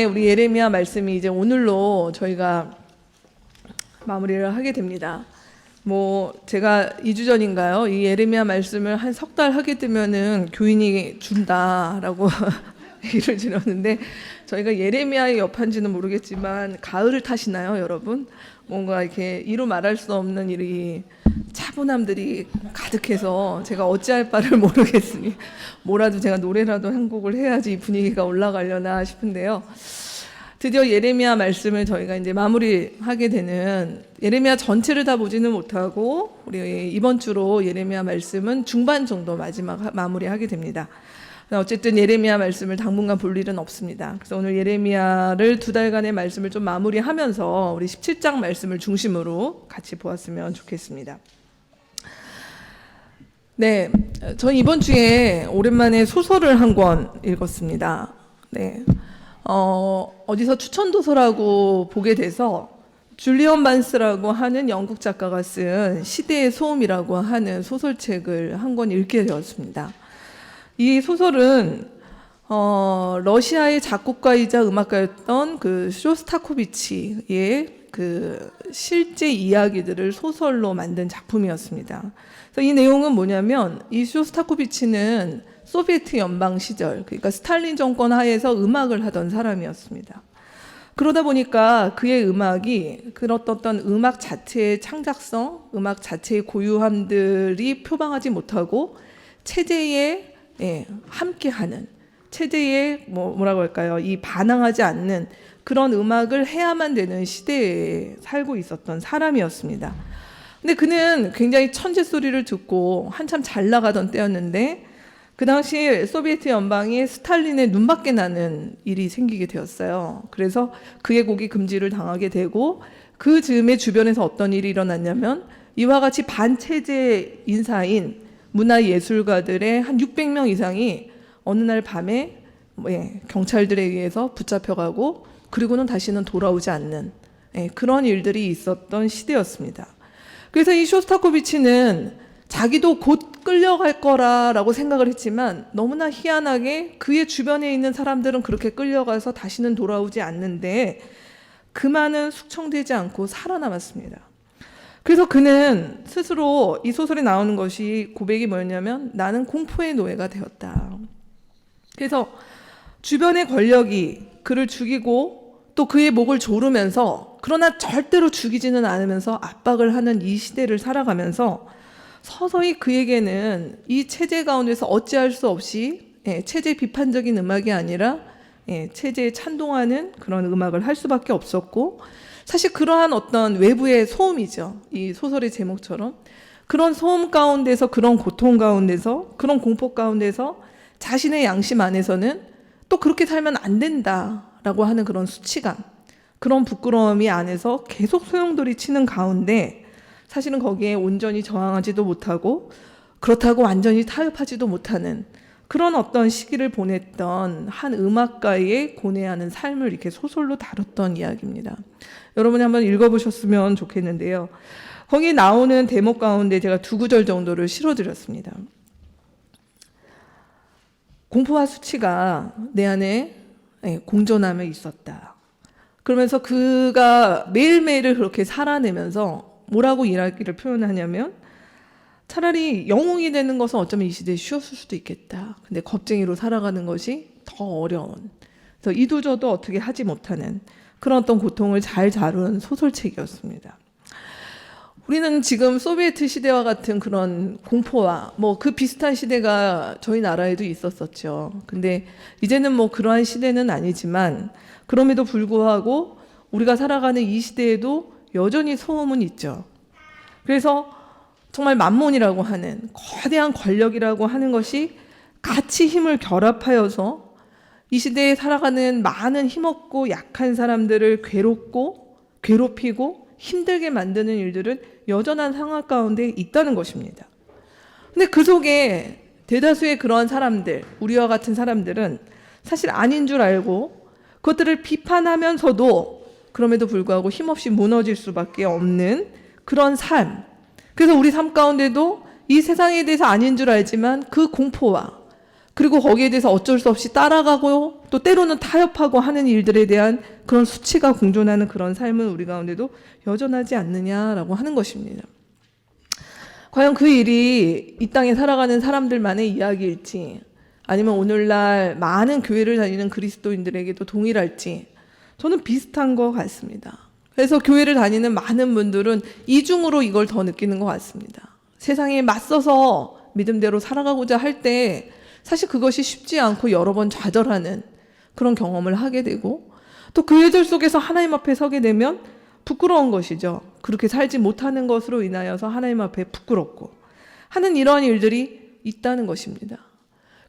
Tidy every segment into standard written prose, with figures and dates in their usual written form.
우리 예레미야 말씀이 이제 오늘로 저희가 마무리를 하게 됩니다. 제가 2주 전인가요? 이 예레미야 말씀을 한 석 달 하게 되면은 교인이 준다라고 얘기를 드렸는데, 저희가 예레미야의 여파인지는 모르겠지만 가을을 타시나요, 여러분? 뭔가 이렇게 이루 말할 수 없는 일이 차분함들이 가득해서 제가 어찌할 바를 모르겠으니 뭐라도 제가 노래라도 한 곡을 해야지 이 분위기가 올라가려나 싶은데요. 드디어 예레미야 말씀을 저희가 이제 마무리하게 되는, 예레미야 전체를 다 보지는 못하고 우리 이번 주로 예레미야 말씀은 중반 정도 마지막 마무리하게 됩니다. 어쨌든 예레미야 말씀을 당분간 볼 일은 없습니다. 그래서 오늘 예레미야를 2달간의 말씀을 좀 마무리하면서 우리 17장 말씀을 중심으로 같이 보았으면 좋겠습니다. 네, 전 이번 주에 오랜만에 소설을 한 권 읽었습니다. 네, 어디서 추천도서라고 보게 돼서 줄리언 반스라고 하는 영국 작가가 쓴 시대의 소음이라고 하는 소설책을 한 권 읽게 되었습니다. 이 소설은 러시아의 작곡가이자 음악가였던 그 쇼스타코비치의 그 실제 이야기들을 소설로 만든 작품이었습니다. 그래서 이 내용은 뭐냐면, 이 쇼스타코비치는 소비에트 연방 시절, 그러니까 스탈린 정권 하에서 음악을 하던 사람이었습니다. 그러다 보니까 그의 음악이 그런 어떤 음악 자체의 창작성, 음악 자체의 고유함들이 표방하지 못하고 체제에 함께하는, 체제에 뭐라고 할까요? 이 반항하지 않는 그런 음악을 해야만 되는 시대에 살고 있었던 사람이었습니다. 근데 그는 굉장히 천재 소리를 듣고 한참 잘 나가던 때였는데, 그 당시 소비에트 연방이 스탈린의 눈밖에 나는 일이 생기게 되었어요. 그래서 그의 곡이 금지를 당하게 되고, 그 즈음에 주변에서 어떤 일이 일어났냐면, 이와 같이 반체제 인사인 문화예술가들의 한 600명 이상이 어느 날 밤에 경찰들에 의해서 붙잡혀가고, 그리고는 다시는 돌아오지 않는 그런 일들이 있었던 시대였습니다. 그래서 이 쇼스타코비치는 자기도 곧 끌려갈 거라고 생각을 했지만, 너무나 희한하게 그의 주변에 있는 사람들은 그렇게 끌려가서 다시는 돌아오지 않는데 그만은 숙청되지 않고 살아남았습니다. 그래서 그는 스스로, 이 소설에 나오는 것이, 고백이 뭐였냐면, 나는 공포의 노예가 되었다. 그래서 주변의 권력이 그를 죽이고 또 그의 목을 조르면서, 그러나 절대로 죽이지는 않으면서 압박을 하는 이 시대를 살아가면서 서서히 그에게는 이 체제 가운데서 어찌할 수 없이 체제 비판적인 음악이 아니라 체제에 찬동하는 그런 음악을 할 수밖에 없었고, 사실 그러한 어떤 외부의 소음이죠. 이 소설의 제목처럼 그런 소음 가운데서, 그런 고통 가운데서, 그런 공포 가운데서 자신의 양심 안에서는 또 그렇게 살면 안 된다라고 하는 그런 수치감, 그런 부끄러움이 안에서 계속 소용돌이 치는 가운데, 사실은 거기에 온전히 저항하지도 못하고 그렇다고 완전히 타협하지도 못하는 그런 어떤 시기를 보냈던 한 음악가의 고뇌하는 삶을 이렇게 소설로 다뤘던 이야기입니다. 여러분이 한번 읽어보셨으면 좋겠는데요. 거기 나오는 대목 가운데 제가 2구절 정도를 실어드렸습니다. 공포와 수치가 내 안에 공존하며 있었다. 그러면서 그가 매일매일을 그렇게 살아내면서 뭐라고 이야기를 표현하냐면, 차라리 영웅이 되는 것은 어쩌면 이 시대에 쉬웠을 수도 있겠다. 근데 겁쟁이로 살아가는 것이 더 어려운, 그래서 이도저도 어떻게 하지 못하는 그런 어떤 고통을 잘 다룬 소설책이었습니다. 우리는 지금 소비에트 시대와 같은 그런 공포와 그 비슷한 시대가 저희 나라에도 있었었죠. 근데 이제는 그러한 시대는 아니지만, 그럼에도 불구하고 우리가 살아가는 이 시대에도 여전히 소음은 있죠. 그래서 정말 만몬이라고 하는 거대한 권력이라고 하는 것이 같이 힘을 결합하여서 이 시대에 살아가는 많은 힘없고 약한 사람들을 괴롭히고 힘들게 만드는 일들은 여전한 상황 가운데 있다는 것입니다. 근데 그 속에 대다수의 그러한 사람들, 우리와 같은 사람들은 사실 아닌 줄 알고 그것들을 비판하면서도 그럼에도 불구하고 힘없이 무너질 수밖에 없는 그런 삶. 그래서 우리 삶 가운데도 이 세상에 대해서 아닌 줄 알지만 그 공포와 그리고 거기에 대해서 어쩔 수 없이 따라가고 또 때로는 타협하고 하는 일들에 대한 그런 수치가 공존하는 그런 삶은 우리 가운데도 여전하지 않느냐라고 하는 것입니다. 과연 그 일이 이 땅에 살아가는 사람들만의 이야기일지 아니면 오늘날 많은 교회를 다니는 그리스도인들에게도 동일할지 저는 비슷한 것 같습니다. 그래서 교회를 다니는 많은 분들은 이중으로 이걸 더 느끼는 것 같습니다. 세상에 맞서서 믿음대로 살아가고자 할 때 사실 그것이 쉽지 않고 여러 번 좌절하는 그런 경험을 하게 되고 또 그 예절 속에서 하나님 앞에 서게 되면 부끄러운 것이죠. 그렇게 살지 못하는 것으로 인하여서 하나님 앞에 부끄럽고 하는 이러한 일들이 있다는 것입니다.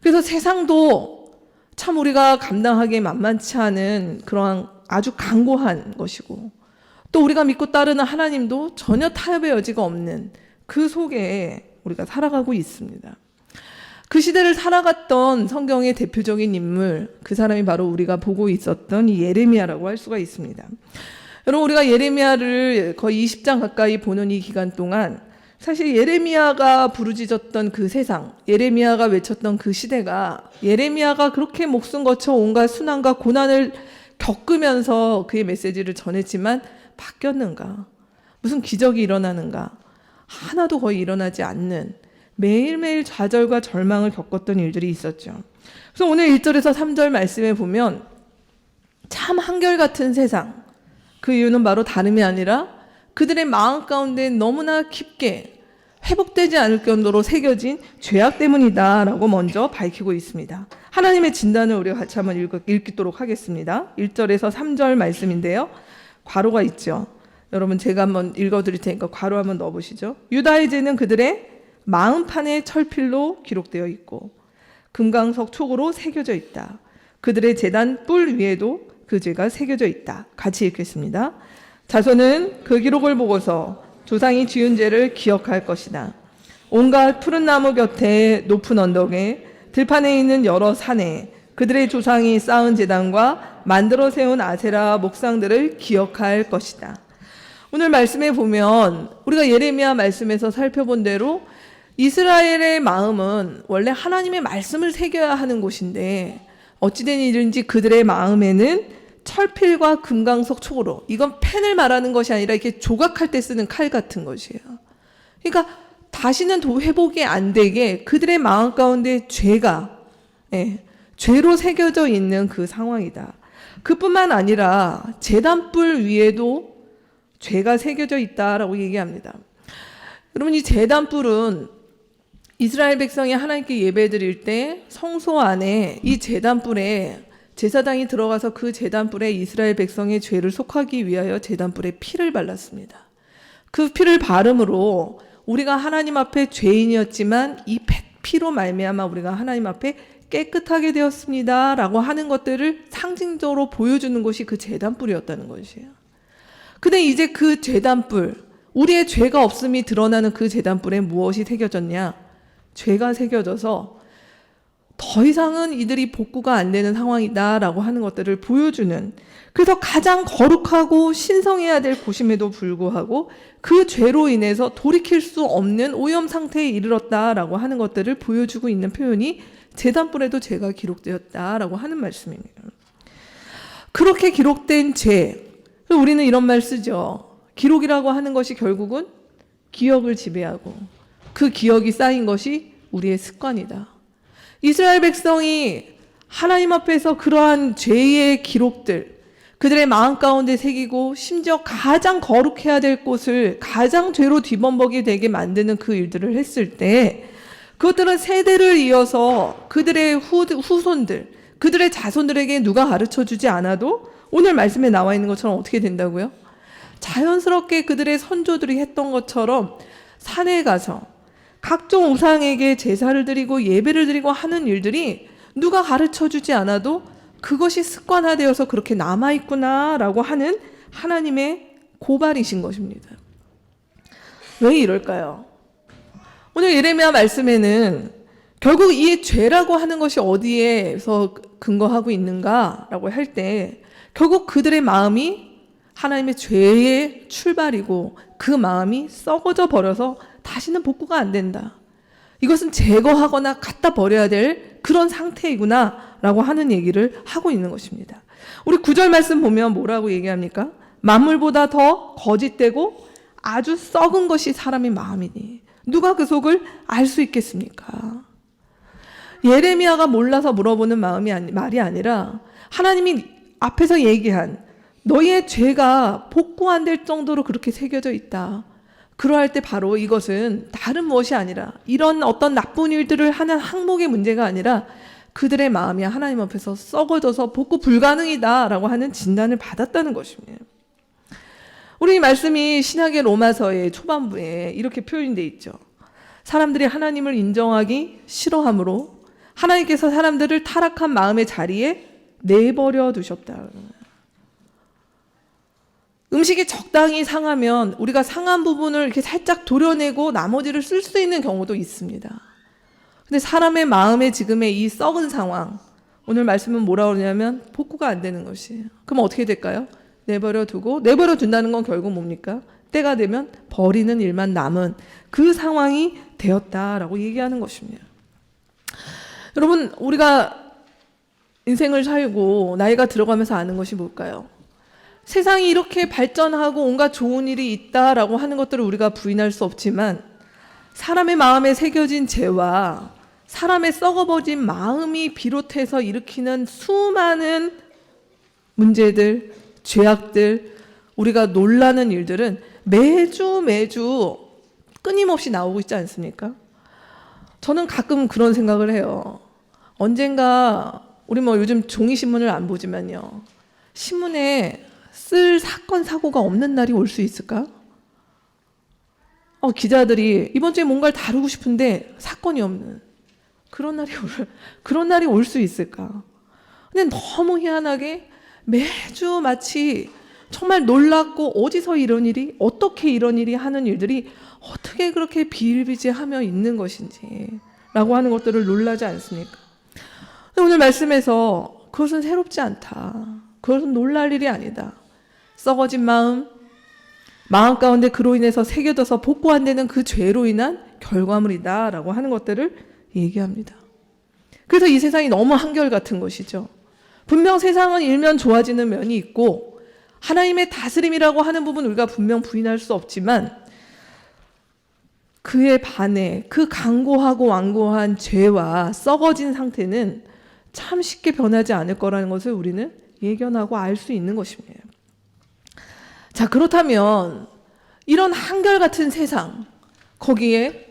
그래서 세상도 참 우리가 감당하기 만만치 않은 그러한 아주 강고한 것이고 또 우리가 믿고 따르는 하나님도 전혀 타협의 여지가 없는 그 속에 우리가 살아가고 있습니다. 그 시대를 살아갔던 성경의 대표적인 인물, 그 사람이 바로 우리가 보고 있었던 이 예레미야라고 할 수가 있습니다. 여러분, 우리가 예레미야를 거의 20장 가까이 보는 이 기간 동안 사실 예레미야가 부르짖었던 그 세상, 예레미야가 외쳤던 그 시대가 예레미야가 그렇게 목숨 거쳐 온갖 순환과 고난을 겪으면서 그의 메시지를 전했지만 바뀌었는가? 무슨 기적이 일어나는가? 하나도 거의 일어나지 않는 매일매일 좌절과 절망을 겪었던 일들이 있었죠. 그래서 오늘 1절에서 3절 말씀에 보면 참 한결같은 세상, 그 이유는 바로 다름이 아니라 그들의 마음 가운데 너무나 깊게 회복되지 않을 정도로 새겨진 죄악 때문이다 라고 먼저 밝히고 있습니다. 하나님의 진단을 우리가 같이 한번 읽도록 하겠습니다. 1절에서 3절 말씀인데요. 괄호가 있죠. 여러분 제가 한번 읽어드릴 테니까 괄호 한번 넣어보시죠. 유다의 죄는 그들의 마음판에 철필로 기록되어 있고 금강석 촉으로 새겨져 있다. 그들의 제단 뿔 위에도 그 죄가 새겨져 있다. 같이 읽겠습니다. 자손은 그 기록을 보고서 조상이 지은 죄를 기억할 것이다. 온갖 푸른 나무 곁에 높은 언덕에 들판에 있는 여러 산에 그들의 조상이 쌓은 제단과 만들어 세운 아세라 목상들을 기억할 것이다. 오늘 말씀에 보면 우리가 예레미야 말씀에서 살펴본 대로 이스라엘의 마음은 원래 하나님의 말씀을 새겨야 하는 곳인데 어찌된 일인지 그들의 마음에는 철필과 금강석 촉으로, 이건 펜을 말하는 것이 아니라 이렇게 조각할 때 쓰는 칼 같은 것이에요. 그러니까 다시는 회복이 안 되게 그들의 마음 가운데 죄가 죄로 새겨져 있는 그 상황이다. 그뿐만 아니라 제단불 위에도 죄가 새겨져 있다라고 얘기합니다. 여러분, 이 제단불은 이스라엘 백성이 하나님께 예배드릴 때 성소 안에 이 제단불에 제사장이 들어가서 그 제단불에 이스라엘 백성의 죄를 속하기 위하여 제단불에 피를 발랐습니다. 그 피를 바름으로 우리가 하나님 앞에 죄인이었지만 이 피로 말미암아 우리가 하나님 앞에 깨끗하게 되었습니다 라고 하는 것들을 상징적으로 보여주는 것이 그 제단불이었다는 것이에요. 근데 이제 그 제단불, 우리의 죄가 없음이 드러나는 그 제단불에 무엇이 새겨졌냐? 죄가 새겨져서 더 이상은 이들이 복구가 안 되는 상황이다라고 하는 것들을 보여주는, 그래서 가장 거룩하고 신성해야 될 곳임에도 불구하고 그 죄로 인해서 돌이킬 수 없는 오염 상태에 이르렀다라고 하는 것들을 보여주고 있는 표현이 제단불에도 죄가 기록되었다라고 하는 말씀입니다. 그렇게 기록된 죄, 우리는 이런 말 쓰죠. 기록이라고 하는 것이 결국은 기억을 지배하고 그 기억이 쌓인 것이 우리의 습관이다. 이스라엘 백성이 하나님 앞에서 그러한 죄의 기록들, 그들의 마음 가운데 새기고 심지어 가장 거룩해야 될 곳을 가장 죄로 뒤범벅이 되게 만드는 그 일들을 했을 때 그것들은 세대를 이어서 그들의 후손들, 그들의 자손들에게 누가 가르쳐주지 않아도 오늘 말씀에 나와 있는 것처럼 어떻게 된다고요? 자연스럽게 그들의 선조들이 했던 것처럼 산에 가서 각종 우상에게 제사를 드리고 예배를 드리고 하는 일들이 누가 가르쳐주지 않아도 그것이 습관화되어서 그렇게 남아있구나라고 하는 하나님의 고발이신 것입니다. 왜 이럴까요? 오늘 예레미야 말씀에는 결국 이 죄라고 하는 것이 어디에서 근거하고 있는가라고 할 때 결국 그들의 마음이 하나님의 죄의 출발이고 그 마음이 썩어져 버려서 다시는 복구가 안 된다. 이것은 제거하거나 갖다 버려야 될 그런 상태이구나 라고 하는 얘기를 하고 있는 것입니다. 우리 9절 말씀 보면 뭐라고 얘기합니까? 만물보다 더 거짓되고 아주 썩은 것이 사람의 마음이니 누가 그 속을 알 수 있겠습니까? 예레미야가 몰라서 물어보는 말이 아니라 하나님이 앞에서 얘기한 너희의 죄가 복구 안 될 정도로 그렇게 새겨져 있다. 그러할 때 바로 이것은 다른 무엇이 아니라 이런 어떤 나쁜 일들을 하는 항목의 문제가 아니라 그들의 마음이 하나님 앞에서 썩어져서 복구 불가능이다라고 하는 진단을 받았다는 것입니다. 우리 이 말씀이 신약의 로마서의 초반부에 이렇게 표현되어 있죠. 사람들이 하나님을 인정하기 싫어하므로 하나님께서 사람들을 타락한 마음의 자리에 내버려 두셨다. 음식이 적당히 상하면 우리가 상한 부분을 이렇게 살짝 도려내고 나머지를 쓸 수 있는 경우도 있습니다. 근데 사람의 마음의 지금의 이 썩은 상황, 오늘 말씀은 뭐라고 그러냐면 복구가 안 되는 것이에요. 그럼 어떻게 될까요? 내버려 두고, 내버려 둔다는 건 결국 뭡니까? 때가 되면 버리는 일만 남은 그 상황이 되었다라고 얘기하는 것입니다. 여러분, 우리가 인생을 살고 나이가 들어가면서 아는 것이 뭘까요? 세상이 이렇게 발전하고 온갖 좋은 일이 있다라고 하는 것들을 우리가 부인할 수 없지만 사람의 마음에 새겨진 죄와 사람의 썩어버린 마음이 비롯해서 일으키는 수많은 문제들, 죄악들, 우리가 놀라는 일들은 매주 끊임없이 나오고 있지 않습니까? 저는 가끔 그런 생각을 해요. 언젠가 우리 요즘 종이신문을 안 보지만요. 신문에 쓸 사건 사고가 없는 날이 올 수 있을까? 기자들이 이번 주에 뭔가를 다루고 싶은데 사건이 없는 그런 날이 올 수 있을까? 근데 너무 희한하게 매주 마치 정말 놀랍고 어디서 이런 일이, 어떻게 이런 일이 하는 일들이 어떻게 그렇게 비일비재하며 있는 것인지 라고 하는 것들을 놀라지 않습니까? 오늘 말씀에서 그것은 새롭지 않다. 그것은 놀랄 일이 아니다. 썩어진 마음 가운데 그로 인해서 새겨져서 복구 안 되는 그 죄로 인한 결과물이다 라고 하는 것들을 얘기합니다. 그래서 이 세상이 너무 한결같은 것이죠. 분명 세상은 일면 좋아지는 면이 있고 하나님의 다스림이라고 하는 부분 우리가 분명 부인할 수 없지만 그에 반해 그 강고하고 완고한 죄와 썩어진 상태는 참 쉽게 변하지 않을 거라는 것을 우리는 예견하고 알 수 있는 것입니다. 자, 그렇다면 이런 한결같은 세상, 거기에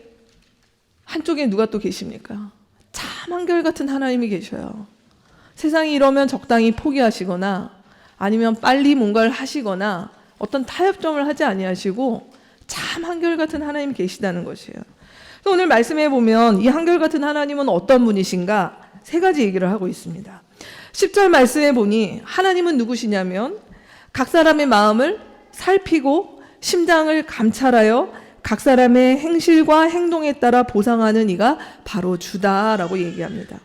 한쪽에 누가 또 계십니까? 참 한결같은 하나님이 계셔요. 세상이 이러면 적당히 포기하시거나 아니면 빨리 뭔가를 하시거나 어떤 타협점을 하지 아니하시고 참 한결같은 하나님이 계시다는 것이에요. 오늘 말씀해 보면 이 한결같은 하나님은 어떤 분이신가? 세 가지 얘기를 하고 있습니다. 10절 말씀해 보니 하나님은 누구시냐면 각 사람의 마음을 살피고 심장을 감찰하여 각 사람의 행실과 행동에 따라 보상하는 이가 바로 주다라고 얘기합니다.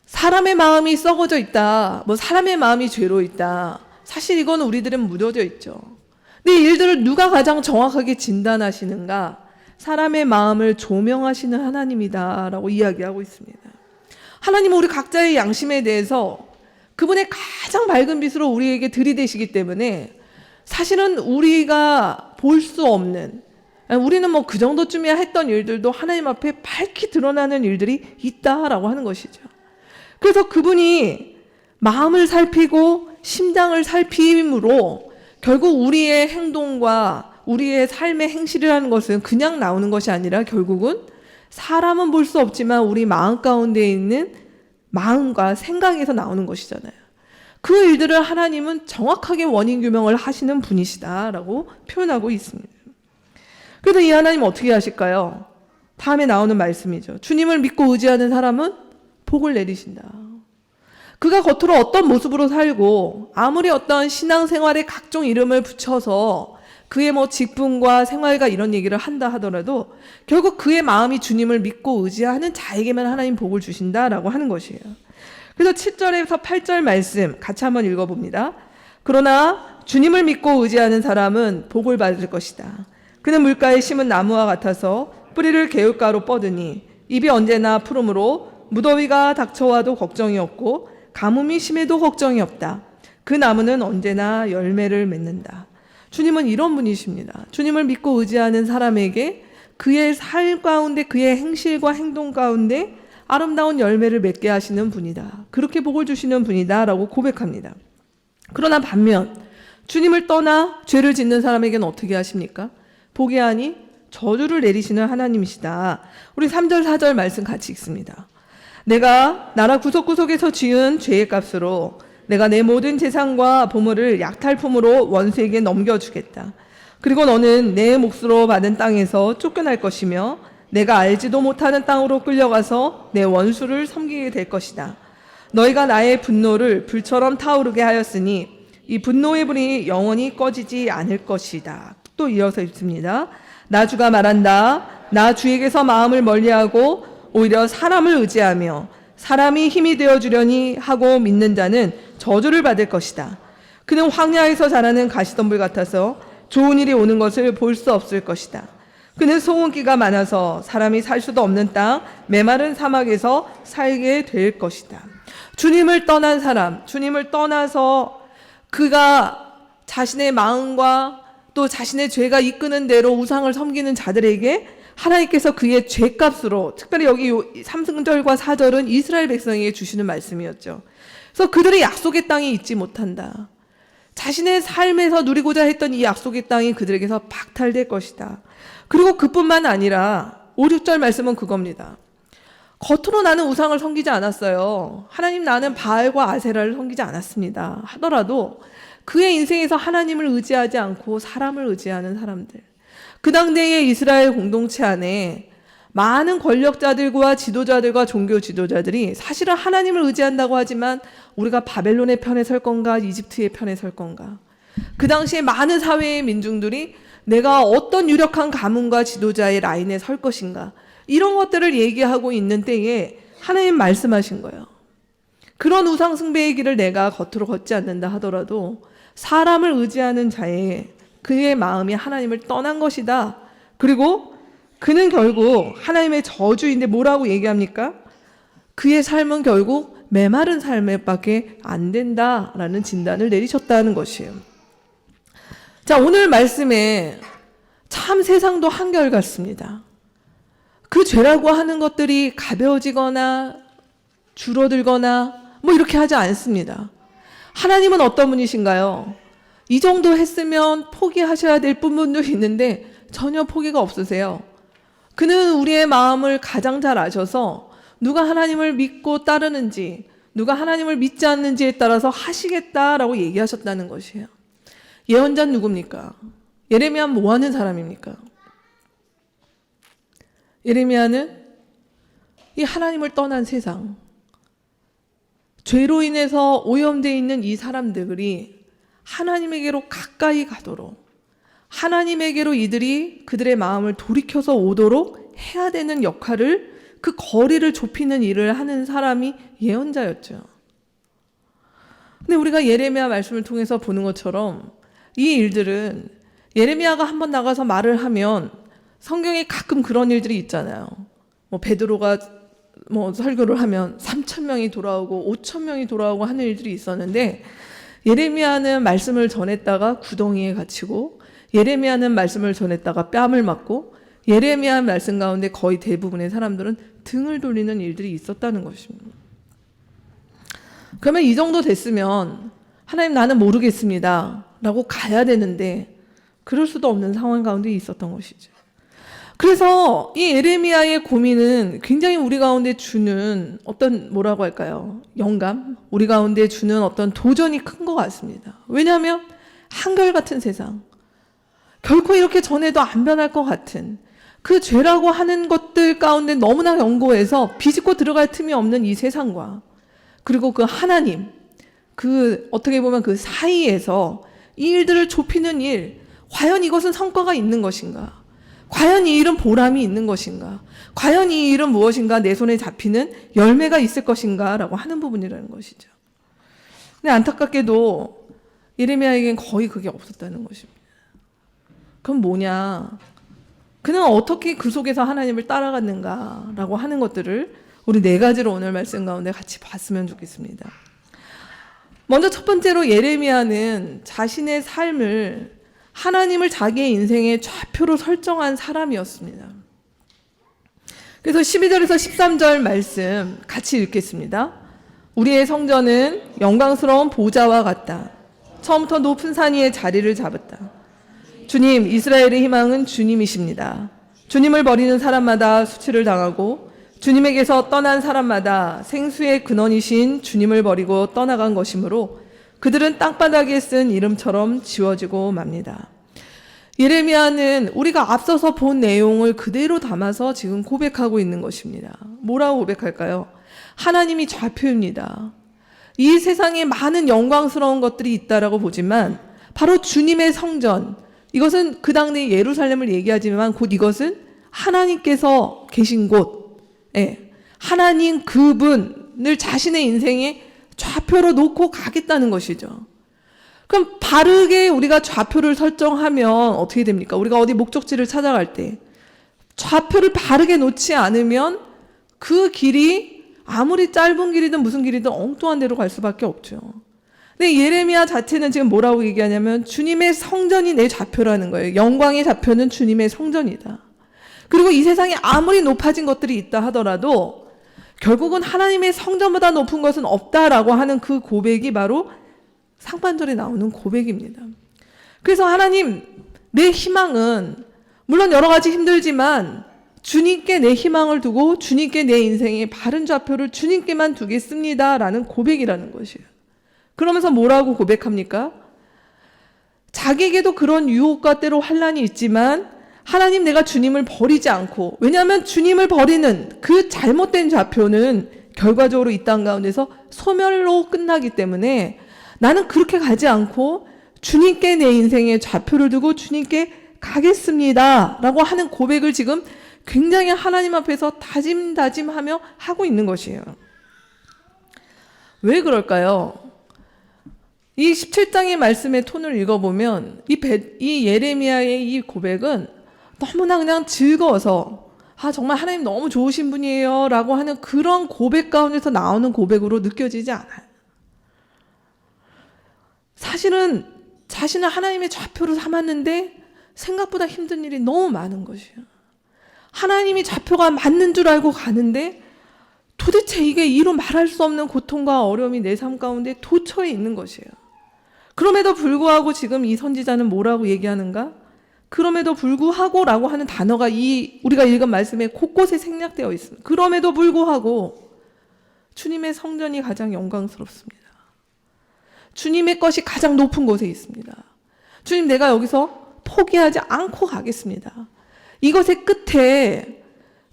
사람의 마음이 썩어져 있다. 사람의 마음이 죄로 있다. 사실 이건 우리들은 묻어져 있죠. 근데 이 일들을 누가 가장 정확하게 진단하시는가? 사람의 마음을 조명하시는 하나님이다라고 이야기하고 있습니다. 하나님은 우리 각자의 양심에 대해서 그분의 가장 밝은 빛으로 우리에게 들이대시기 때문에 사실은 우리가 볼 수 없는, 우리는 그 정도쯤이야 했던 일들도 하나님 앞에 밝히 드러나는 일들이 있다라고 하는 것이죠. 그래서 그분이 마음을 살피고 심장을 살핌으로 결국 우리의 행동과 우리의 삶의 행실이라는 것은 그냥 나오는 것이 아니라 결국은 사람은 볼 수 없지만 우리 마음 가운데 있는 마음과 생각에서 나오는 것이잖아요. 그 일들을 하나님은 정확하게 원인 규명을 하시는 분이시다라고 표현하고 있습니다. 그래서 이 하나님 어떻게 하실까요? 다음에 나오는 말씀이죠. 주님을 믿고 의지하는 사람은 복을 내리신다. 그가 겉으로 어떤 모습으로 살고 아무리 어떤 신앙생활에 각종 이름을 붙여서 그의 직분과 생활과 이런 얘기를 한다 하더라도 결국 그의 마음이 주님을 믿고 의지하는 자에게만 하나님 복을 주신다라고 하는 것이에요. 그래서 7절에서 8절 말씀 같이 한번 읽어봅니다. 그러나 주님을 믿고 의지하는 사람은 복을 받을 것이다. 그는 물가에 심은 나무와 같아서 뿌리를 개울가로 뻗으니 입이 언제나 푸르므로 무더위가 닥쳐와도 걱정이 없고 가뭄이 심해도 걱정이 없다. 그 나무는 언제나 열매를 맺는다. 주님은 이런 분이십니다. 주님을 믿고 의지하는 사람에게 그의 삶 가운데, 그의 행실과 행동 가운데 아름다운 열매를 맺게 하시는 분이다. 그렇게 복을 주시는 분이다 라고 고백합니다. 그러나 반면 주님을 떠나 죄를 짓는 사람에게는 어떻게 하십니까? 보게 하니 저주를 내리시는 하나님이시다. 우리 3절 4절 말씀 같이 읽습니다. 내가 나라 구석구석에서 지은 죄의 값으로 내가 내 모든 재산과 보물을 약탈품으로 원수에게 넘겨주겠다. 그리고 너는 내 몫으로 받은 땅에서 쫓겨날 것이며 내가 알지도 못하는 땅으로 끌려가서 내 원수를 섬기게 될 것이다. 너희가 나의 분노를 불처럼 타오르게 하였으니 이 분노의 불이 영원히 꺼지지 않을 것이다. 또 이어서 읽습니다. 나 주가 말한다. 나 주에게서 마음을 멀리하고 오히려 사람을 의지하며 사람이 힘이 되어주려니 하고 믿는 자는 저주를 받을 것이다. 그는 황야에서 자라는 가시덤불 같아서 좋은 일이 오는 것을 볼 수 없을 것이다. 그는 소음기가 많아서 사람이 살 수도 없는 땅, 메마른 사막에서 살게 될 것이다. 주님을 떠난 사람, 주님을 떠나서 그가 자신의 마음과 또 자신의 죄가 이끄는 대로 우상을 섬기는 자들에게 하나님께서 그의 죄값으로, 특별히 여기 3절과 4절은 이스라엘 백성에게 주시는 말씀이었죠. 그래서 그들의 약속의 땅이 있지 못한다. 자신의 삶에서 누리고자 했던 이 약속의 땅이 그들에게서 박탈될 것이다. 그리고 그뿐만 아니라 5, 6절 말씀은 그겁니다. 겉으로 나는 우상을 섬기지 않았어요. 하나님 나는 바알과 아세라를 섬기지 않았습니다. 하더라도 그의 인생에서 하나님을 의지하지 않고 사람을 의지하는 사람들. 그 당대의 이스라엘 공동체 안에 많은 권력자들과 지도자들과 종교 지도자들이 사실은 하나님을 의지한다고 하지만 우리가 바벨론의 편에 설 건가 이집트의 편에 설 건가. 그 당시에 많은 사회의 민중들이 내가 어떤 유력한 가문과 지도자의 라인에 설 것인가, 이런 것들을 얘기하고 있는 때에 하나님 말씀하신 거예요. 그런 우상 숭배의 길을 내가 겉으로 걷지 않는다 하더라도 사람을 의지하는 자의 그의 마음이 하나님을 떠난 것이다. 그리고 그는 결국 하나님의 저주인데 뭐라고 얘기합니까? 그의 삶은 결국 메마른 삶밖에 안 된다라는 진단을 내리셨다는 것이에요. 자, 오늘 말씀에 참 세상도 한결같습니다. 그 죄라고 하는 것들이 가벼워지거나 줄어들거나 뭐 이렇게 하지 않습니다. 하나님은 어떤 분이신가요? 이 정도 했으면 포기하셔야 될 분도 있는데 전혀 포기가 없으세요. 그는 우리의 마음을 가장 잘 아셔서 누가 하나님을 믿고 따르는지, 누가 하나님을 믿지 않는지에 따라서 하시겠다라고 얘기하셨다는 것이에요. 예언자는 누굽니까? 예레미야는 뭐 하는 사람입니까? 예레미야는 이 하나님을 떠난 세상, 죄로 인해서 오염되어 있는 이 사람들이 하나님에게로 가까이 가도록, 하나님에게로 이들이 그들의 마음을 돌이켜서 오도록 해야 되는 역할을, 그 거리를 좁히는 일을 하는 사람이 예언자였죠. 근데 우리가 예레미야 말씀을 통해서 보는 것처럼 이 일들은 예레미야가 한번 나가서 말을 하면 성경에 가끔 그런 일들이 있잖아요. 뭐 베드로가 뭐 설교를 하면 3,000명이 돌아오고 5,000명이 돌아오고 하는 일들이 있었는데, 예레미야는 말씀을 전했다가 구덩이에 갇히고, 예레미야는 말씀을 전했다가 뺨을 맞고, 예레미야 말씀 가운데 거의 대부분의 사람들은 등을 돌리는 일들이 있었다는 것입니다. 그러면 이 정도 됐으면 하나님 나는 모르겠습니다 라고 가야 되는데 그럴 수도 없는 상황 가운데 있었던 것이죠. 그래서 이 예레미야의 고민은 굉장히 우리 가운데 주는 어떤, 뭐라고 할까요? 영감? 우리 가운데 주는 어떤 도전이 큰 것 같습니다. 왜냐하면 한결같은 세상, 결코 이렇게 전해도 안 변할 것 같은 그 죄라고 하는 것들 가운데 너무나 연고해서 비집고 들어갈 틈이 없는 이 세상과, 그리고 그 하나님, 그 어떻게 보면 그 사이에서 이 일들을 좁히는 일, 과연 이것은 성과가 있는 것인가? 과연 이 일은 보람이 있는 것인가? 과연 이 일은 무엇인가? 내 손에 잡히는 열매가 있을 것인가? 라고 하는 부분이라는 것이죠. 근데 안타깝게도 예레미야에겐 거의 그게 없었다는 것입니다. 그럼 뭐냐? 그는 어떻게 그 속에서 하나님을 따라갔는가라고 하는 것들을 우리 네 가지로 오늘 말씀 가운데 같이 봤으면 좋겠습니다. 먼저 첫 번째로 예레미야는 자신의 삶을 하나님을 자기의 인생의 좌표로 설정한 사람이었습니다. 그래서 12절에서 13절 말씀 같이 읽겠습니다. 우리의 성전은 영광스러운 보좌와 같다. 처음부터 높은 산 위에 자리를 잡았다. 주님, 이스라엘의 희망은 주님이십니다. 주님을 버리는 사람마다 수치를 당하고 주님에게서 떠난 사람마다 생수의 근원이신 주님을 버리고 떠나간 것이므로 그들은 땅바닥에 쓴 이름처럼 지워지고 맙니다. 예레미야는 우리가 앞서서 본 내용을 그대로 담아서 지금 고백하고 있는 것입니다. 뭐라고 고백할까요? 하나님이 좌표입니다. 이 세상에 많은 영광스러운 것들이 있다라고 보지만 바로 주님의 성전, 이것은 그 당대 예루살렘을 얘기하지만 곧 이것은 하나님께서 계신 곳, 하나님 그분을 자신의 인생의 좌표로 놓고 가겠다는 것이죠. 그럼 바르게 우리가 좌표를 설정하면 어떻게 됩니까? 우리가 어디 목적지를 찾아갈 때 좌표를 바르게 놓지 않으면 그 길이 아무리 짧은 길이든 무슨 길이든 엉뚱한 데로 갈 수밖에 없죠. 근데 예레미야 자체는 지금 뭐라고 얘기하냐면 주님의 성전이 내 좌표라는 거예요. 영광의 좌표는 주님의 성전이다. 그리고 이 세상에 아무리 높아진 것들이 있다 하더라도 결국은 하나님의 성전보다 높은 것은 없다라고 하는 그 고백이 바로 상반절에 나오는 고백입니다. 그래서 하나님, 내 희망은 물론 여러 가지 힘들지만 주님께 내 희망을 두고 주님께 내 인생의 바른 좌표를 주님께만 두겠습니다라는 고백이라는 것이에요. 그러면서 뭐라고 고백합니까? 자기에게도 그런 유혹과 때로 환난이 있지만 하나님, 내가 주님을 버리지 않고, 왜냐하면 주님을 버리는 그 잘못된 좌표는 결과적으로 이 땅 가운데서 소멸로 끝나기 때문에 나는 그렇게 가지 않고 주님께 내 인생의 좌표를 두고 주님께 가겠습니다 라고 하는 고백을 지금 굉장히 하나님 앞에서 다짐하며 하고 있는 것이에요. 왜 그럴까요? 이 17장의 말씀의 톤을 읽어보면 이 예레미야의 이 고백은 너무나 그냥 즐거워서 정말 하나님 너무 좋으신 분이에요 라고 하는 그런 고백 가운데서 나오는 고백으로 느껴지지 않아요. 사실은 자신을 하나님의 좌표로 삼았는데 생각보다 힘든 일이 너무 많은 것이에요. 하나님이 좌표가 맞는 줄 알고 가는데 도대체 이게 이루 말할 수 없는 고통과 어려움이 내 삶 가운데 도처에 있는 것이에요. 그럼에도 불구하고 지금 이 선지자는 뭐라고 얘기하는가? 그럼에도 불구하고 라고 하는 단어가 우리가 읽은 말씀에 곳곳에 생략되어 있습니다. 그럼에도 불구하고 주님의 성전이 가장 영광스럽습니다. 주님의 것이 가장 높은 곳에 있습니다. 주님, 내가 여기서 포기하지 않고 가겠습니다. 이것의 끝에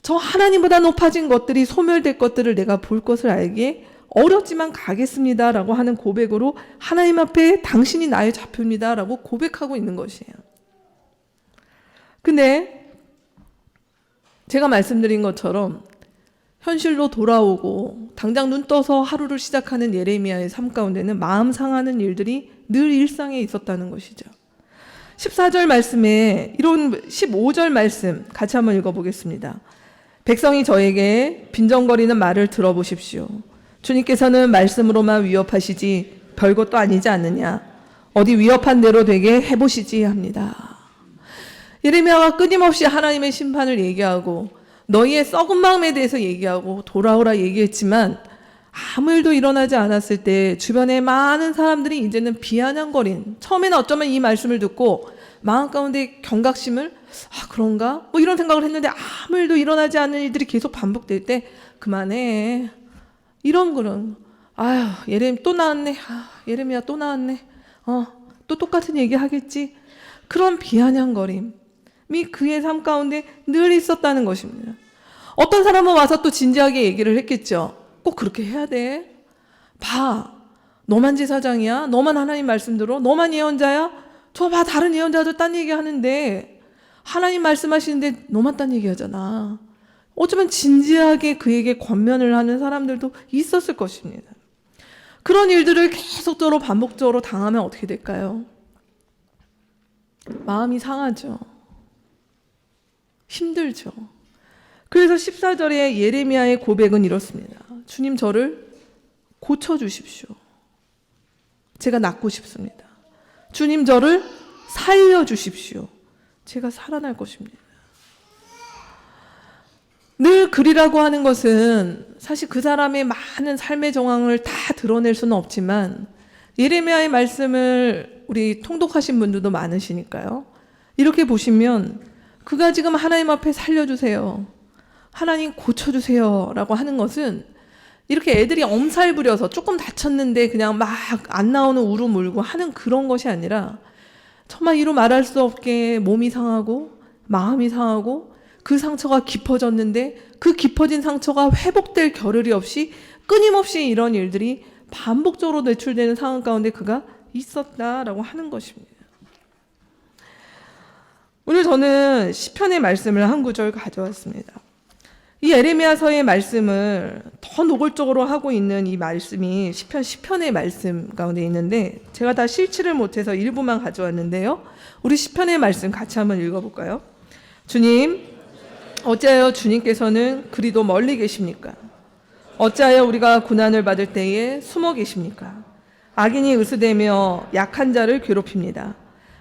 저 하나님보다 높아진 것들이 소멸될 것들을 내가 볼 것을 알기에 어렵지만 가겠습니다 라고 하는 고백으로 하나님 앞에 당신이 나의 좌표입니다 라고 고백하고 있는 것이에요. 근데 제가 말씀드린 것처럼 현실로 돌아오고 당장 눈 떠서 하루를 시작하는 예레미야의 삶 가운데는 마음 상하는 일들이 늘 일상에 있었다는 것이죠. 14절 말씀에 이런 15절 말씀 같이 한번 읽어보겠습니다. 백성이 저에게 빈정거리는 말을 들어보십시오. 주님께서는 말씀으로만 위협하시지 별것도 아니지 않느냐. 어디 위협한 대로 되게 해보시지 합니다. 예레미야가 끊임없이 하나님의 심판을 얘기하고 너희의 썩은 마음에 대해서 얘기하고 돌아오라 얘기했지만 아무 일도 일어나지 않았을 때 주변에 많은 사람들이 이제는 비아냥거린, 처음에는 어쩌면 이 말씀을 듣고 마음 가운데 경각심을 그런가? 뭐 이런 생각을 했는데 아무 일도 일어나지 않는 일들이 계속 반복될 때 그만해. 이런 그런 예레미야 또 나왔네. 예레미야 또 나왔네. 또 똑같은 얘기 하겠지. 그런 비아냥거림이 그의 삶 가운데 늘 있었다는 것입니다. 어떤 사람은 와서 또 진지하게 얘기를 했겠죠. 꼭 그렇게 해야 돼? 봐, 너만 제사장이야? 너만 하나님 말씀 들어? 너만 예언자야? 저 봐, 다른 예언자들 딴 얘기 하는데 하나님 말씀하시는데 너만 딴 얘기 하잖아. 어쩌면 진지하게 그에게 권면을 하는 사람들도 있었을 것입니다. 그런 일들을 계속적으로 반복적으로 당하면 어떻게 될까요? 마음이 상하죠. 힘들죠. 그래서 14절에 예레미야의 고백은 이렇습니다. 주님, 저를 고쳐주십시오. 제가 낫고 싶습니다. 주님, 저를 살려주십시오. 제가 살아날 것입니다. 늘 그리라고 하는 것은 사실 그 사람의 많은 삶의 정황을 다 드러낼 수는 없지만, 예레미야의 말씀을 우리 통독하신 분들도 많으시니까요. 이렇게 보시면 그가 지금 하나님 앞에 살려주세요, 하나님 고쳐주세요 라고 하는 것은 이렇게 애들이 엄살 부려서 조금 다쳤는데 그냥 막 안 나오는 울음 울고 하는 그런 것이 아니라, 정말 이루 말할 수 없게 몸이 상하고 마음이 상하고 그 상처가 깊어졌는데 그 깊어진 상처가 회복될 겨를이 없이 끊임없이 이런 일들이 반복적으로 노출되는 상황 가운데 그가 있었다라고 하는 것입니다. 오늘 저는 시편의 말씀을 한 구절 가져왔습니다. 이 예레미야서의 말씀을 더 노골적으로 하고 있는 이 말씀이 시편의 말씀 가운데 있는데, 제가 다 실치를 못해서 일부만 가져왔는데요. 우리 시편의 말씀 같이 한번 읽어볼까요? 주님, 어찌하여 주님께서는 그리도 멀리 계십니까? 어찌하여 우리가 고난을 받을 때에 숨어 계십니까? 악인이 으스대며 약한 자를 괴롭힙니다.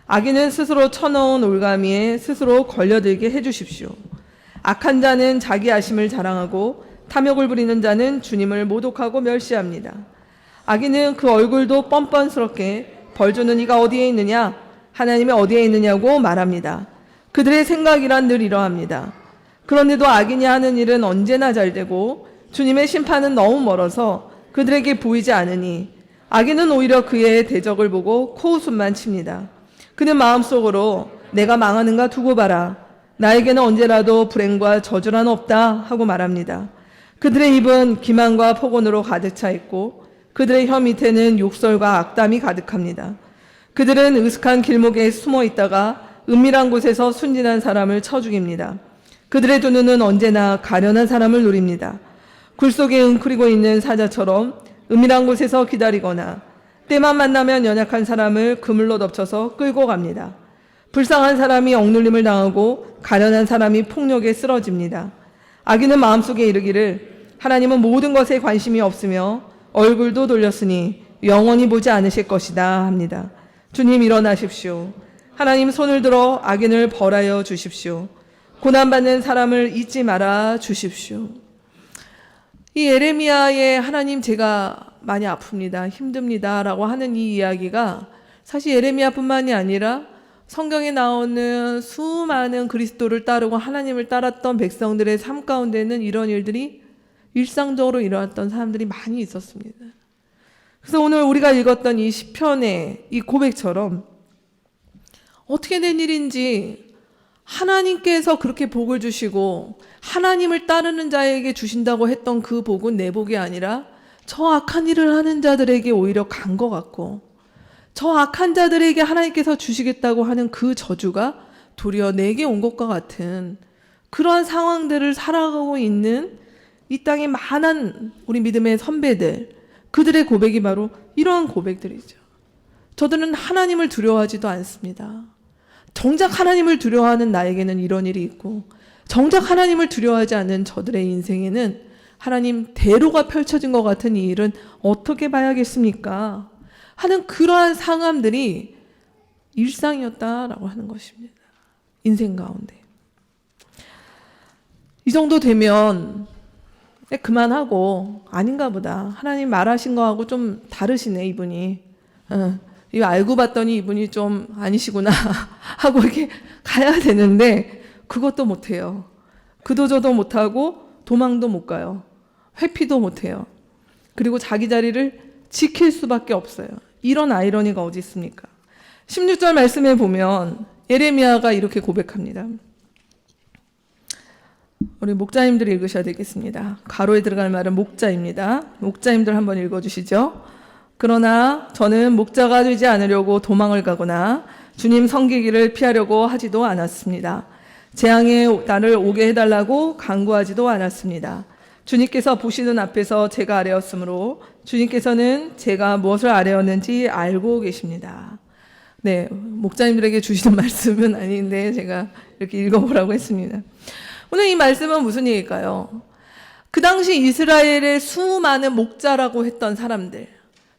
악인은 스스로 쳐넣은 올가미에 스스로 걸려들게 해주십시오. 악한 자는 자기 아심을 자랑하고 탐욕을 부리는 자는 주님을 모독하고 멸시합니다. 악인은 그 얼굴도 뻔뻔스럽게 벌주는 이가 어디에 있느냐, 하나님이 어디에 있느냐고 말합니다. 그들의 생각이란 늘 이러합니다. 그런데도 악인이 하는 일은 언제나 잘되고 주님의 심판은 너무 멀어서 그들에게 보이지 않으니, 악인은 오히려 그의 대적을 보고 코웃음만 칩니다. 그는 마음속으로 내가 망하는가 두고 봐라, 나에게는 언제라도 불행과 저주란 없다 하고 말합니다. 그들의 입은 기만과 폭언으로 가득 차 있고 그들의 혀 밑에는 욕설과 악담이 가득합니다. 그들은 으슥한 길목에 숨어 있다가 은밀한 곳에서 순진한 사람을 쳐 죽입니다. 그들의 두 눈은 언제나 가련한 사람을 노립니다. 굴 속에 웅크리고 있는 사자처럼 은밀한 곳에서 기다리거나 때만 만나면 연약한 사람을 그물로 덮쳐서 끌고 갑니다. 불쌍한 사람이 억눌림을 당하고 가련한 사람이 폭력에 쓰러집니다. 악인은 마음속에 이르기를 하나님은 모든 것에 관심이 없으며 얼굴도 돌렸으니 영원히 보지 않으실 것이다 합니다. 주님, 일어나십시오. 하나님, 손을 들어 악인을 벌하여 주십시오. 고난받는 사람을 잊지 말아 주십시오. 이 예레미야의 하나님, 제가 많이 아픕니다, 힘듭니다 라고 하는 이 이야기가 사실 예레미야뿐만이 아니라 성경에 나오는 수많은 그리스도를 따르고 하나님을 따랐던 백성들의 삶 가운데는 이런 일들이 일상적으로 일어났던 사람들이 많이 있었습니다. 그래서 오늘 우리가 읽었던 이 시편의 이 고백처럼 어떻게 된 일인지 하나님께서 그렇게 복을 주시고 하나님을 따르는 자에게 주신다고 했던 그 복은 내 복이 아니라 저 악한 일을 하는 자들에게 오히려 간 것 같고, 저 악한 자들에게 하나님께서 주시겠다고 하는 그 저주가 도리어 내게 온 것과 같은 그러한 상황들을 살아가고 있는 이 땅의 많은 우리 믿음의 선배들, 그들의 고백이 바로 이러한 고백들이죠. 저들은 하나님을 두려워하지도 않습니다. 정작 하나님을 두려워하는 나에게는 이런 일이 있고, 정작 하나님을 두려워하지 않는 저들의 인생에는 하나님 대로가 펼쳐진 것 같은 이 일은 어떻게 봐야겠습니까? 하는 그러한 상황들이 일상이었다라고 하는 것입니다. 인생 가운데. 이 정도 되면 그만하고, 아닌가 보다, 하나님 말하신 거하고 좀 다르시네 이분이, 이거 알고 봤더니 이분이 좀 아니시구나 하고 이렇게 가야 되는데 그것도 못해요. 그도저도 못하고 도망도 못 가요. 회피도 못해요. 그리고 자기 자리를 지킬 수밖에 없어요. 이런 아이러니가 어디 있습니까? 16절 말씀에 보면 예레미야가 이렇게 고백합니다. 우리 목자님들이 읽으셔야 되겠습니다. 가로에 들어갈 말은 목자입니다. 목자님들 한번 읽어주시죠. 그러나 저는 목자가 되지 않으려고 도망을 가거나 주님 섬기기를 피하려고 하지도 않았습니다. 재앙의 날을 오게 해달라고 간구하지도 않았습니다. 주님께서 보시는 앞에서 제가 아래였으므로 주님께서는 제가 무엇을 아래였는지 알고 계십니다. 네, 목사님들에게 주시는 말씀은 아닌데 제가 이렇게 읽어보라고 했습니다. 오늘 이 말씀은 무슨 얘기일까요? 그 당시 이스라엘의 수많은 목자라고 했던 사람들,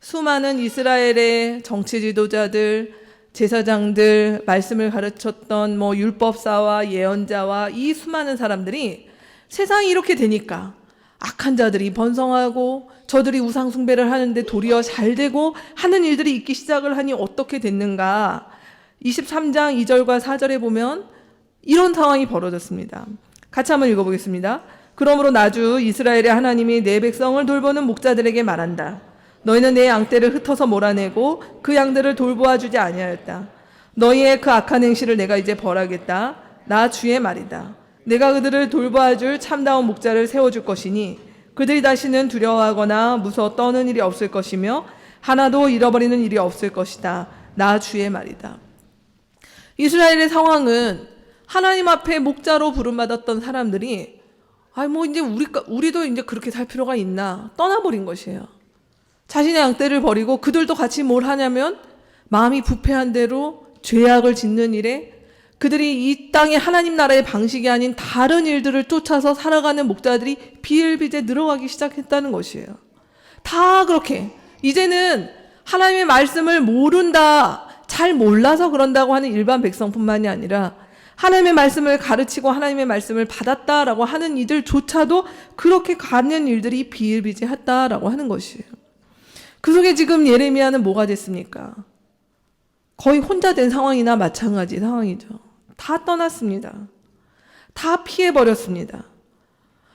수많은 이스라엘의 정치 지도자들, 제사장들, 말씀을 가르쳤던 율법사와 예언자와 이 수많은 사람들이 세상이 이렇게 되니까 악한 자들이 번성하고 저들이 우상 숭배를 하는데 도리어 잘 되고 하는 일들이 있기 시작을 하니 어떻게 됐는가? 23장 2절과 4절에 보면 이런 상황이 벌어졌습니다. 같이 한번 읽어보겠습니다. 그러므로 나주 이스라엘의 하나님이 내 백성을 돌보는 목자들에게 말한다. 너희는 내 양떼를 흩어서 몰아내고 그 양들을 돌보아 주지 아니하였다. 너희의 그 악한 행실을 내가 이제 벌하겠다. 나 주의 말이다. 내가 그들을 돌보아 줄 참다운 목자를 세워줄 것이니 그들이 다시는 두려워하거나 무서워 떠는 일이 없을 것이며 하나도 잃어버리는 일이 없을 것이다. 나 주의 말이다. 이스라엘의 상황은 하나님 앞에 목자로 부름받았던 사람들이 이제 우리도 이제 그렇게 살 필요가 있나 떠나버린 것이에요. 자신의 양떼를 버리고 그들도 같이 뭘 하냐면 마음이 부패한 대로 죄악을 짓는 일에 그들이 이 땅의 하나님 나라의 방식이 아닌 다른 일들을 쫓아서 살아가는 목자들이 비일비재 늘어가기 시작했다는 것이에요. 다 그렇게 이제는 하나님의 말씀을 모른다, 잘 몰라서 그런다고 하는 일반 백성뿐만이 아니라 하나님의 말씀을 가르치고 하나님의 말씀을 받았다라고 하는 이들조차도 그렇게 가는 일들이 비일비재했다라고 하는 것이에요. 그 속에 지금 예레미야는 뭐가 됐습니까? 거의 혼자 된 상황이나 마찬가지 상황이죠. 다 떠났습니다. 다 피해버렸습니다.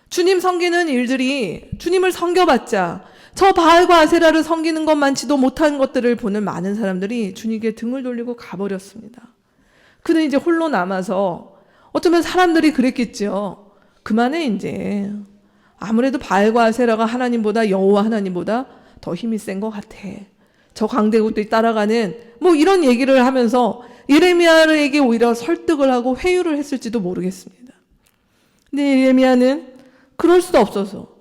주님 섬기는 일들이 주님을 섬겨봤자 저 바알과 아세라를 섬기는 것만치도 못한 것들을 보는 많은 사람들이 주님께 등을 돌리고 가버렸습니다. 그는 이제 홀로 남아서 어쩌면 사람들이 그랬겠죠. 그만해 이제. 아무래도 바알과 아세라가 하나님보다 여호와 하나님보다 더 힘이 센 것 같아. 저 강대국들이 따라가는 이런 얘기를 하면서 예레미야에게 오히려 설득을 하고 회유를 했을지도 모르겠습니다. 근데 예레미야는 그럴 수도 없어서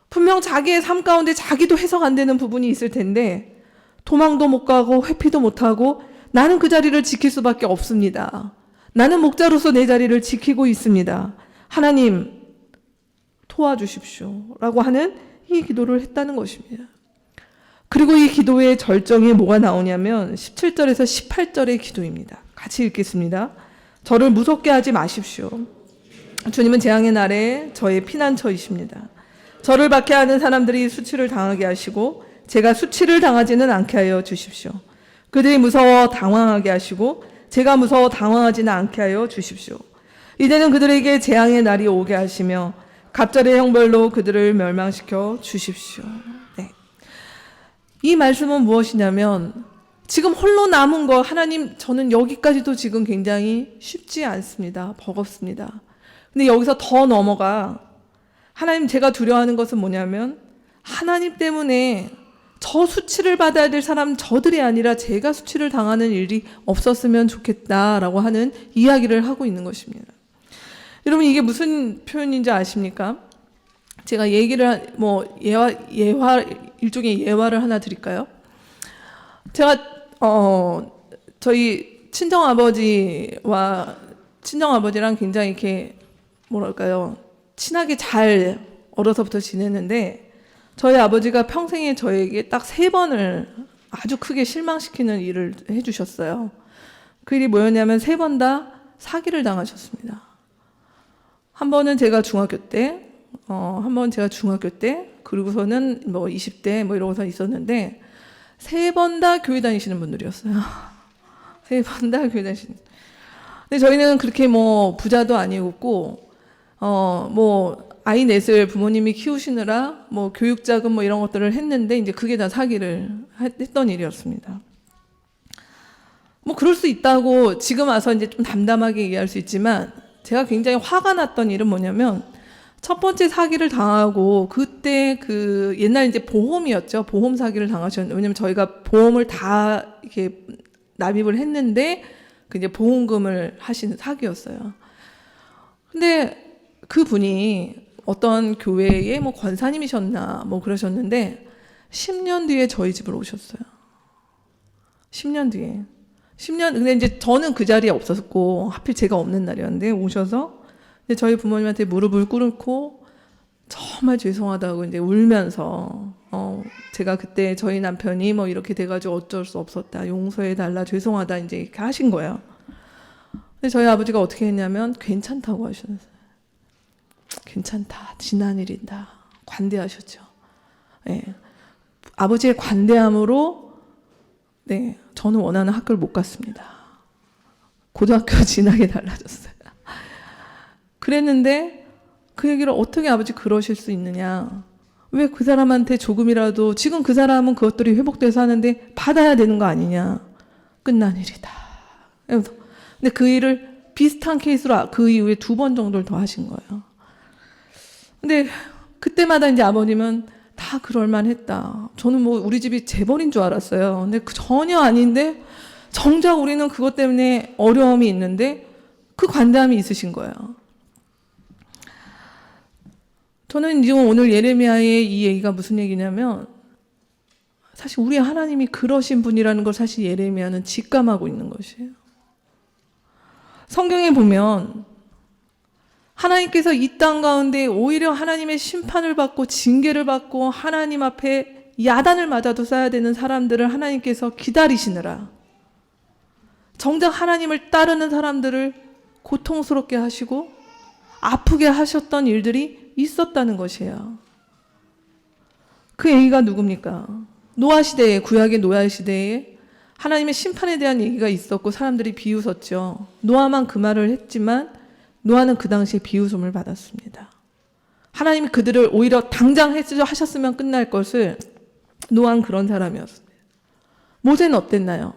분명 자기의 삶 가운데 자기도 해석 안 되는 부분이 있을 텐데 도망도 못 가고 회피도 못 하고 나는 그 자리를 지킬 수밖에 없습니다. 나는 목자로서 내 자리를 지키고 있습니다. 하나님 도와주십시오 라고 하는 이 기도를 했다는 것입니다. 그리고 이 기도의 절정에 뭐가 나오냐면 17절에서 18절의 기도입니다. 같이 읽겠습니다. 저를 무섭게 하지 마십시오. 주님은 재앙의 날에 저의 피난처이십니다. 저를 박해하는 사람들이 수치를 당하게 하시고 제가 수치를 당하지는 않게 하여 주십시오. 그들이 무서워 당황하게 하시고 제가 무서워 당황하지는 않게 하여 주십시오. 이제는 그들에게 재앙의 날이 오게 하시며 갑절의 형벌로 그들을 멸망시켜 주십시오. 네. 이 말씀은 무엇이냐면 지금 홀로 남은 거 하나님 저는 여기까지도 지금 굉장히 쉽지 않습니다. 버겁습니다. 근데 여기서 더 넘어가 하나님 제가 두려워하는 것은 뭐냐면 하나님 때문에 저 수치를 받아야 될 사람 저들이 아니라 제가 수치를 당하는 일이 없었으면 좋겠다라고 하는 이야기를 하고 있는 것입니다. 여러분 이게 무슨 표현인지 아십니까? 제가 얘기를 예화 일종의 예화를 하나 드릴까요? 제가 저희 친정아버지랑 굉장히 이렇게 친하게 잘 어려서부터 지냈는데 저희 아버지가 평생에 저에게 딱 3번을 아주 크게 실망시키는 일을 해주셨어요. 그 일이 뭐였냐면 3번 다 사기를 당하셨습니다. 한 번은 제가 중학교 때, 그리고서는 20대 이러고서 있었는데 3번 다 교회 다니시는 분들이었어요. 3번 다 교회 다니시는. 근데 저희는 그렇게 부자도 아니었고, 아이 넷을 부모님이 키우시느라 교육자금 이런 것들을 했는데 이제 그게 다 사기를 했던 일이었습니다. 그럴 수 있다고 지금 와서 이제 좀 담담하게 얘기할 수 있지만 제가 굉장히 화가 났던 일은 뭐냐면 첫 번째 사기를 당하고 그때 옛날 이제 보험이었죠. 보험 사기를 당하셨는데 왜냐면 저희가 보험을 다 이렇게 납입을 했는데 그 이제 보험금을 하시는 사기였어요. 근데 그 분이 어떤 교회의 권사님이셨나 그러셨는데 10년 뒤에 저희 집으로 오셨어요. 10년 뒤에. 10년, 근데 이제 저는 그 자리에 없었고, 하필 제가 없는 날이었는데, 오셔서, 근데 저희 부모님한테 무릎을 꿇고, 정말 죄송하다고 이제 울면서, 제가 그때 저희 남편이 뭐 이렇게 돼가지고 어쩔 수 없었다, 용서해달라, 죄송하다, 이제 이렇게 하신 거예요. 근데 저희 아버지가 어떻게 했냐면, 괜찮다고 하셨어요. 괜찮다, 지난 일이다. 관대하셨죠. 네. 아버지의 관대함으로, 네, 저는 원하는 학교를 못 갔습니다. 고등학교 진학이 달라졌어요. 그랬는데 그 얘기를 어떻게 아버지 그러실 수 있느냐. 왜 그 사람한테 조금이라도, 지금 그 사람은 그것들이 회복돼서 하는데 받아야 되는 거 아니냐. 끝난 일이다. 근데 그 일을 비슷한 케이스로 그 이후에 2번 정도를 더 하신 거예요. 근데 그때마다 이제 아버님은 다 그럴만 했다. 저는 뭐 우리 집이 재벌인 줄 알았어요. 근데 전혀 아닌데 정작 우리는 그것 때문에 어려움이 있는데 그 관대함이 있으신 거예요. 저는 지금 오늘 예레미야의 이 얘기가 무슨 얘기냐면 사실 우리 하나님이 그러신 분이라는 걸 사실 예레미야는 직감하고 있는 것이에요. 성경에 보면 하나님께서 이 땅 가운데 오히려 하나님의 심판을 받고 징계를 받고 하나님 앞에 야단을 맞아도 써야 되는 사람들을 하나님께서 기다리시느라 정작 하나님을 따르는 사람들을 고통스럽게 하시고 아프게 하셨던 일들이 있었다는 것이에요. 그 얘기가 누굽니까? 노아 시대에, 구약의 노아 시대에 하나님의 심판에 대한 얘기가 있었고 사람들이 비웃었죠. 노아만 그 말을 했지만 노아는 그 당시에 비웃음을 받았습니다. 하나님이 그들을 오히려 당장 하셨으면 끝날 것을 노아는 그런 사람이었습니다. 모세는 어땠나요?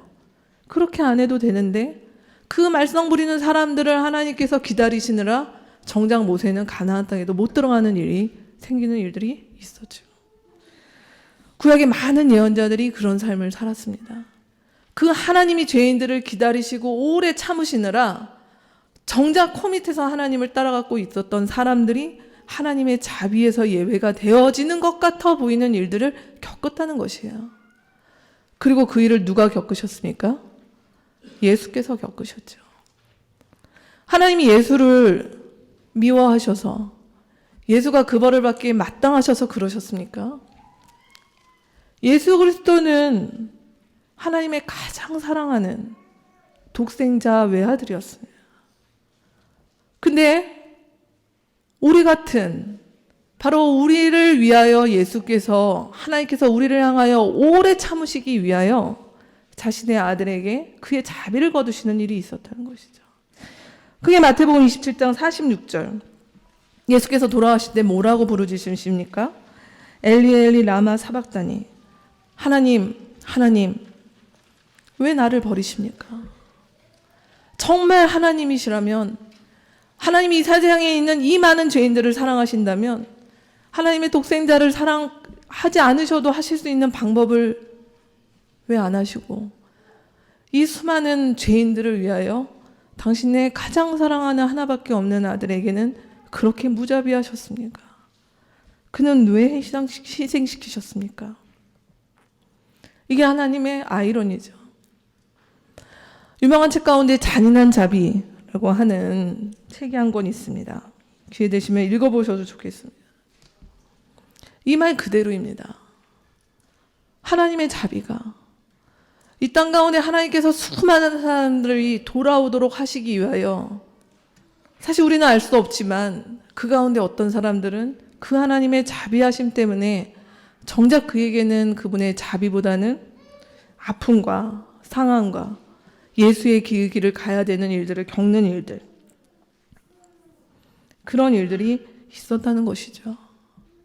그렇게 안 해도 되는데 그 말썽 부리는 사람들을 하나님께서 기다리시느라 정작 모세는 가나안 땅에도 못 들어가는 일이 생기는 일들이 있었죠. 구약의 많은 예언자들이 그런 삶을 살았습니다. 그 하나님이 죄인들을 기다리시고 오래 참으시느라 정작 코밑에서 하나님을 따라가고 있었던 사람들이 하나님의 자비에서 예외가 되어지는 것 같아 보이는 일들을 겪었다는 것이에요. 그리고 그 일을 누가 겪으셨습니까? 예수께서 겪으셨죠. 하나님이 예수를 미워하셔서 예수가 그 벌을 받기에 마땅하셔서 그러셨습니까? 예수 그리스도는 하나님의 가장 사랑하는 독생자 외아들이었습니다. 근데 우리 같은 바로 우리를 위하여 예수께서 하나님께서 우리를 향하여 오래 참으시기 위하여 자신의 아들에게 그의 자비를 거두시는 일이 있었다는 것이죠. 그게 마태복음 27장 46절. 예수께서 돌아가실 때 뭐라고 부르짖으십니까? 엘리 엘리 라마 사박다니. 하나님, 하나님, 왜 나를 버리십니까? 정말 하나님이시라면, 하나님이 이 세상에 있는 이 많은 죄인들을 사랑하신다면 하나님의 독생자를 사랑하지 않으셔도 하실 수 있는 방법을 왜 안 하시고 이 수많은 죄인들을 위하여 당신의 가장 사랑하는 하나밖에 없는 아들에게는 그렇게 무자비하셨습니까? 그는 왜 희생시키셨습니까? 이게 하나님의 아이러니죠. 유명한 책 가운데 잔인한 자비라고 하는 책이 한 권 있습니다. 기회 되시면 읽어보셔도 좋겠습니다. 이 말 그대로입니다. 하나님의 자비가 이 땅 가운데 하나님께서 수많은 사람들이 돌아오도록 하시기 위하여 사실 우리는 알 수 없지만 그 가운데 어떤 사람들은 그 하나님의 자비하심 때문에 정작 그에게는 그분의 자비보다는 아픔과 상함과 예수의 길을 가야 되는 일들을 겪는 일들, 그런 일들이 있었다는 것이죠.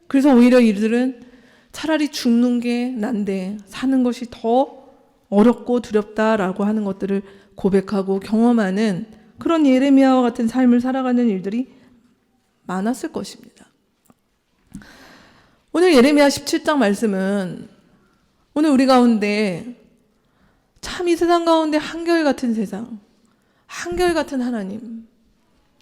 그래서 오히려 이들은 차라리 죽는 게 난데 사는 것이 더 어렵고 두렵다라고 하는 것들을 고백하고 경험하는 그런 예레미야와 같은 삶을 살아가는 일들이 많았을 것입니다. 오늘 예레미야 17장 말씀은 오늘 우리 가운데 참 이 세상 가운데 한결같은 세상, 한결같은 하나님.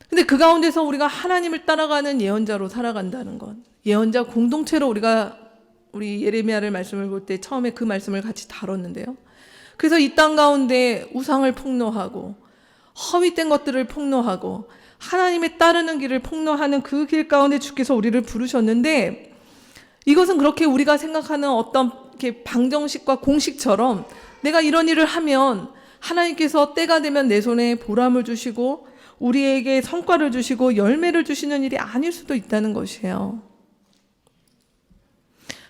근데 그 가운데서 우리가 하나님을 따라가는 예언자로 살아간다는 것, 예언자 공동체로 우리 예레미야를 말씀을 볼 때 처음에 그 말씀을 같이 다뤘는데요. 그래서 이 땅 가운데 우상을 폭로하고 허위된 것들을 폭로하고 하나님의 따르는 길을 폭로하는 그 길 가운데 주께서 우리를 부르셨는데, 이것은 그렇게 우리가 생각하는 어떤 이렇게 방정식과 공식처럼 내가 이런 일을 하면 하나님께서 때가 되면 내 손에 보람을 주시고 우리에게 성과를 주시고 열매를 주시는 일이 아닐 수도 있다는 것이에요.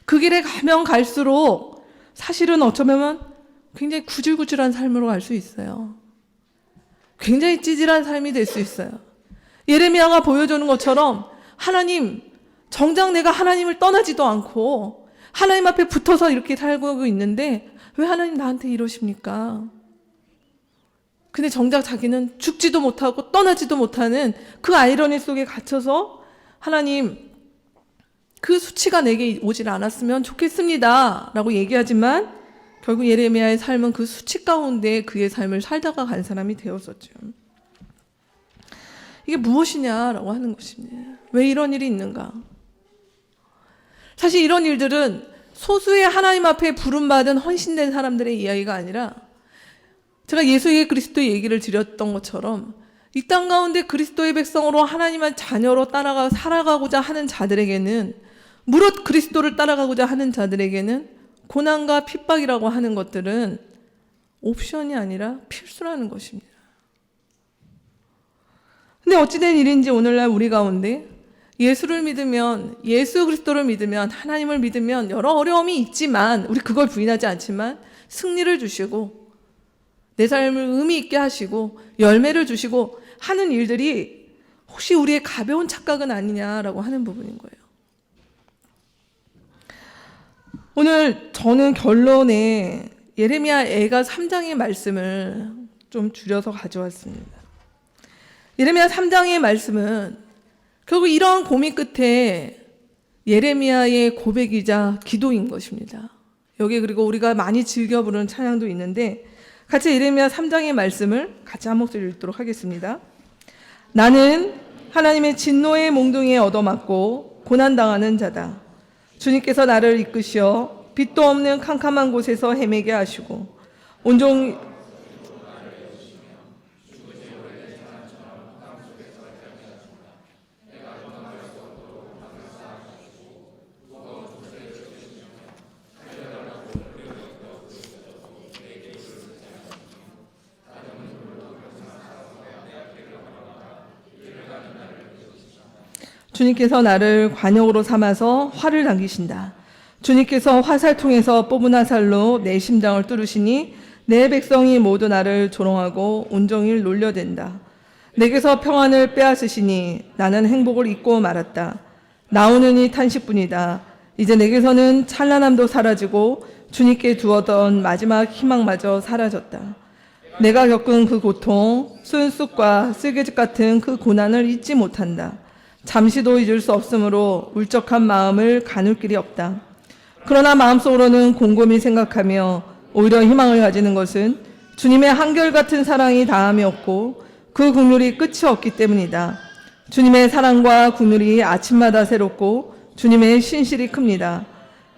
그 길에 가면 갈수록 사실은 어쩌면 굉장히 구질구질한 삶으로 갈 수 있어요. 굉장히 찌질한 삶이 될 수 있어요. 예레미야가 보여주는 것처럼 하나님, 정작 내가 하나님을 떠나지도 않고 하나님 앞에 붙어서 이렇게 살고 있는데 왜 하나님 나한테 이러십니까? 근데 정작 자기는 죽지도 못하고 떠나지도 못하는 그 아이러니 속에 갇혀서 하나님, 그 수치가 내게 오질 않았으면 좋겠습니다 라고 얘기하지만 결국 예레미야의 삶은 그 수치 가운데 그의 삶을 살다가 간 사람이 되었었죠. 이게 무엇이냐라고 하는 것입니다. 왜 이런 일이 있는가? 사실 이런 일들은 소수의 하나님 앞에 부름받은 헌신된 사람들의 이야기가 아니라, 제가 예수의 그리스도 얘기를 드렸던 것처럼 이 땅 가운데 그리스도의 백성으로 하나님의 자녀로 살아가고자 하는 자들에게는, 무릇 그리스도를 따라가고자 하는 자들에게는 고난과 핍박이라고 하는 것들은 옵션이 아니라 필수라는 것입니다. 근데 어찌된 일인지 오늘날 우리 가운데 예수를 믿으면, 예수 그리스도를 믿으면, 하나님을 믿으면 여러 어려움이 있지만, 우리 그걸 부인하지 않지만 승리를 주시고 내 삶을 의미 있게 하시고 열매를 주시고 하는 일들이 혹시 우리의 가벼운 착각은 아니냐라고 하는 부분인 거예요. 오늘 저는 결론에 예레미야 애가 3장의 말씀을 좀 줄여서 가져왔습니다. 예레미야 3장의 말씀은 결국 이런 고민 끝에 예레미야의 고백이자 기도인 것입니다. 여기 그리고 우리가 많이 즐겨 부르는 찬양도 있는데, 같이 예레미야 3장의 말씀을 같이 한 목소리 읽도록 하겠습니다. 나는 하나님의 진노의 몽둥이에 얻어맞고 고난당하는 자다. 주님께서 나를 이끄시어 빛도 없는 캄캄한 곳에서 헤매게 하시고 온종일 주님께서 나를 관역으로 삼아서 활을 당기신다. 주님께서 화살통에서 뽑은 화살로 내 심장을 뚫으시니 내 백성이 모두 나를 조롱하고 온종일 놀려댄다. 내게서 평안을 빼앗으시니 나는 행복을 잊고 말았다. 나오는 이 탄식뿐이다. 이제 내게서는 찬란함도 사라지고 주님께 두었던 마지막 희망마저 사라졌다. 내가 겪은 그 고통, 순쑥과 쓸개즙 같은 그 고난을 잊지 못한다. 잠시도 잊을 수 없으므로 울적한 마음을 가눌 길이 없다. 그러나 마음속으로는 곰곰이 생각하며 오히려 희망을 가지는 것은 주님의 한결같은 사랑이 다함이 없고 그 국률이 끝이 없기 때문이다. 주님의 사랑과 국률이 아침마다 새롭고 주님의 신실이 큽니다.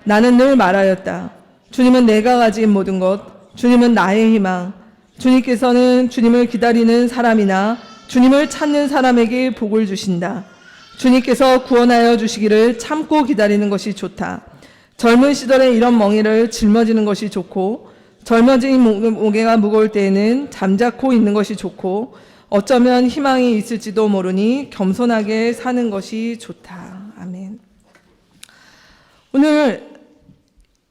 나는 늘 말하였다. 주님은 내가 가진 모든 것, 주님은 나의 희망. 주님께서는 주님을 기다리는 사람이나 주님을 찾는 사람에게 복을 주신다. 주님께서 구원하여 주시기를 참고 기다리는 것이 좋다. 젊은 시절에 이런 멍에를 짊어지는 것이 좋고, 젊어진 무게가 무거울 때에는 잠자코 있는 것이 좋고, 어쩌면 희망이 있을지도 모르니 겸손하게 사는 것이 좋다. 아멘. 오늘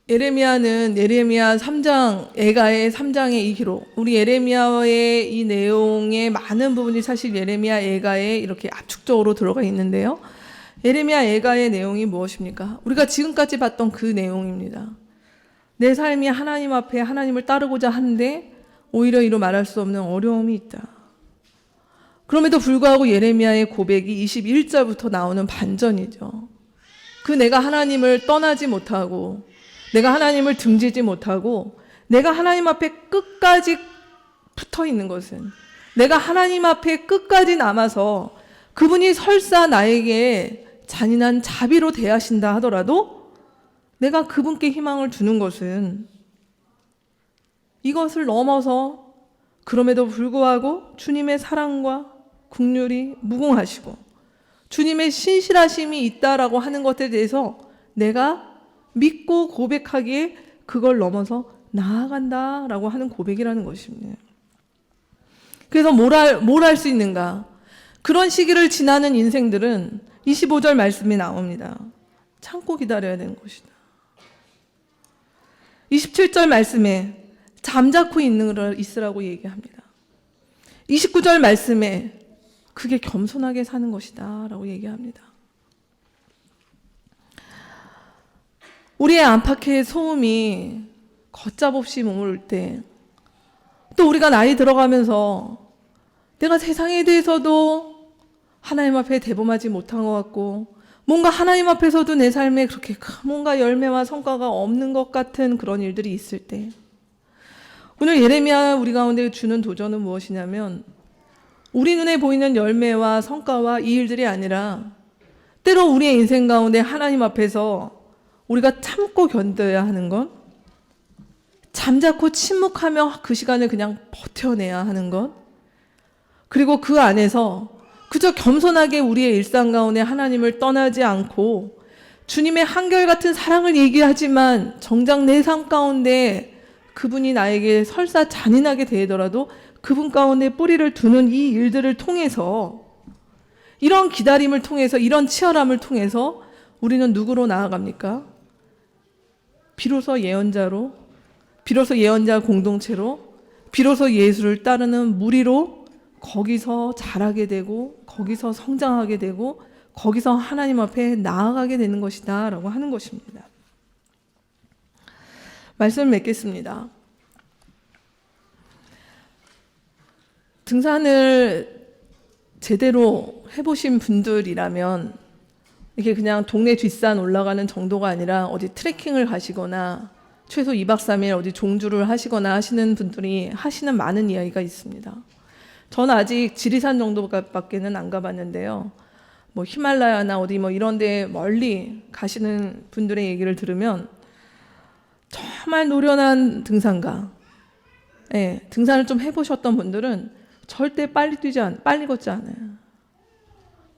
예레미야는 예레미야 3장, 애가의 3장의 이 기록, 우리 예레미야의 이 내용의 많은 부분이 사실 예레미야 애가에 이렇게 압축적으로 들어가 있는데요. 예레미야 애가의 내용이 무엇입니까? 우리가 지금까지 봤던 그 내용입니다. 내 삶이 하나님 앞에 하나님을 따르고자 하는데 오히려 이로 말할 수 없는 어려움이 있다. 그럼에도 불구하고 예레미야의 고백이 21절부터 나오는 반전이죠. 그 내가 하나님을 떠나지 못하고, 내가 하나님을 등지지 못하고, 내가 하나님 앞에 끝까지 붙어 있는 것은, 내가 하나님 앞에 끝까지 남아서 그분이 설사 나에게 잔인한 자비로 대하신다 하더라도 내가 그분께 희망을 두는 것은 이것을 넘어서 그럼에도 불구하고 주님의 사랑과 긍휼이 무궁하시고 주님의 신실하심이 있다라고 하는 것에 대해서 내가 믿고 고백하기에 그걸 넘어서 나아간다라고 하는 고백이라는 것입니다. 그래서 뭘 할 수 있는가? 그런 시기를 지나는 인생들은 25절 말씀이 나옵니다. 참고 기다려야 되는 것이다. 27절 말씀에 잠자코 있으라고 얘기합니다. 29절 말씀에 그게 겸손하게 사는 것이다 라고 얘기합니다. 우리의 안팎의 소음이 걷잡없이 머무를 때, 또 우리가 나이 들어가면서 내가 세상에 대해서도 하나님 앞에 대범하지 못한 것 같고 뭔가 하나님 앞에서도 내 삶에 그렇게 뭔가 열매와 성과가 없는 것 같은 그런 일들이 있을 때, 오늘 예레미야 우리 가운데 주는 도전은 무엇이냐면 우리 눈에 보이는 열매와 성과와 이 일들이 아니라 때로 우리의 인생 가운데 하나님 앞에서 우리가 참고 견뎌야 하는 것, 잠자코 침묵하며 그 시간을 그냥 버텨내야 하는 것, 그리고 그 안에서 그저 겸손하게 우리의 일상 가운데 하나님을 떠나지 않고 주님의 한결같은 사랑을 얘기하지만 정작 내 삶 가운데 그분이 나에게 설사 잔인하게 대하더라도 그분 가운데 뿌리를 두는 이 일들을 통해서, 이런 기다림을 통해서, 이런 치열함을 통해서 우리는 누구로 나아갑니까? 비로소 예언자로, 비로소 예언자 공동체로, 비로소 예수를 따르는 무리로 거기서 자라게 되고 거기서 성장하게 되고 거기서 하나님 앞에 나아가게 되는 것이다 라고 하는 것입니다. 말씀을 맺겠습니다. 등산을 제대로 해보신 분들이라면 이게 그냥 동네 뒷산 올라가는 정도가 아니라 어디 트레킹을 가시거나 최소 2박 3일 어디 종주를 하시거나 하시는 분들이 하시는 많은 이야기가 있습니다. 저는 아직 지리산 정도밖에는 안 가봤는데요. 뭐 히말라야나 어디 뭐 이런 데 멀리 가시는 분들의 얘기를 들으면 정말 노련한 등산가, 등산을 좀 해보셨던 분들은 절대 빨리 걷지 않아요.